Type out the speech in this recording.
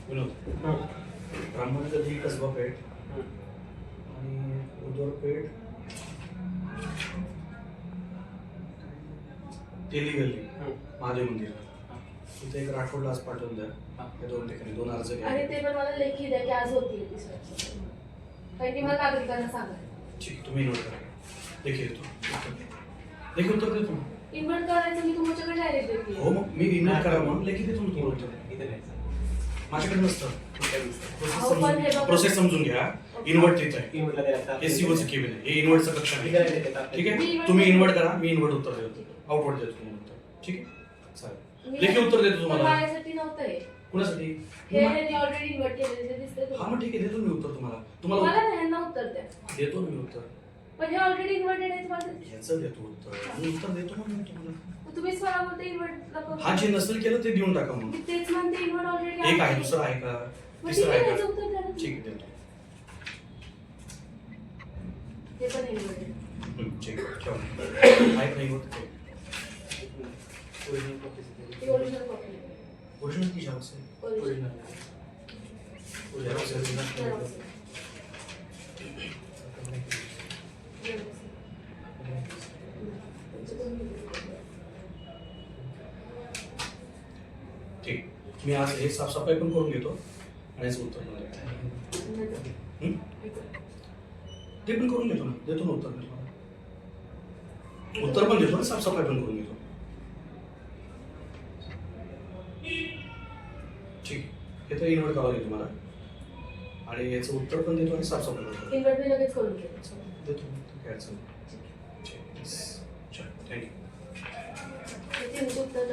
विनोद, ब्राह्मणगदी कसबा पेठ आणि उदर पेठ तेली गल्ली महादेव मंदिर इथे एक राठोडला आज पाठवून द्या. या दोन ठिकाणी 2 अर्ज घ्या आणि ते पण मला लेखी द्या की आज होती कारण की मला नागरिकांना सांगा. ठीक, तुम्ही नोट करा. देखील येतो लेखी उत्तर देतो. इन्व्हर्ट करायचं मी तुमच्याकडे डायरेक्ट देते. हो, मग मी इन्व्हर्ट करा म्हणून लेखी देतो ना तुम्हाला उत्तर. माझ्याकडे नसतं. प्रोसेस समजून घ्या. इन्व्हर्ट तिथे आहे. हे सीओचं केबिन आहे. हे इन्व्हर्टचं कक्ष आहे. ठीक आहे, तुम्ही इन्व्हर्ट करा, मी इन्व्हर्ट उत्तर देतो. आउटवर्ड देतो तुम्हाला उत्तर. ठीक आहे, चालेल. लेखी उत्तर देतो तुम्हाला. माझ्यासाठी नव्हतं हे. कुणासाठी? हे ऑलरेडी इन्व्हर्ट केलेले दिसते. हा, मग ठीक आहे, देतो मी उत्तर तुम्हाला. मला ह्यांना उत्तर द्या. देतो मी उत्तर. पण हे ऑलरेडी इन्व्हर्टेड आहे माझं. ह्याचं देतो उत्तर. मी उत्तर देतो म्हणून तुम्हाला. तुम्हीच मला बोलते इन्व्हर्ट नको. हा, जे नसेल केलं ते देऊन टाका म्हणून. मी तेच म्हणते इन्व्हर्ट ऑलरेडी एक आहे, दुसरं आहे का? तिसरं आहे का? ठीक आहे, देतो. ते पण इन्व्हर्टेड. ठीक आहे, ठेवा. आहे का नाही होत? Original copy. ओरिजिनल की झेरॉक्स आहे? ओरिजिनल. झेरॉक्स आहे. ठीक, मी आज हे साफसफाई पण करून घेतो आणि याचं उत्तर पण देतो. ते पण करून घेतो ना, देतो ना उत्तर. उत्तर पण देतो आणि साफसफाई पण करून घेतो. ठीक, हे तर इन्व्हर्ट करावं लागेल तुम्हाला आणि याचं उत्तर पण देतो आणि साफसफाई पण करतो. इन्व्हर्ट मी लगेच करून देतो. काय अडचण नाही. थँक्यू. उत्तर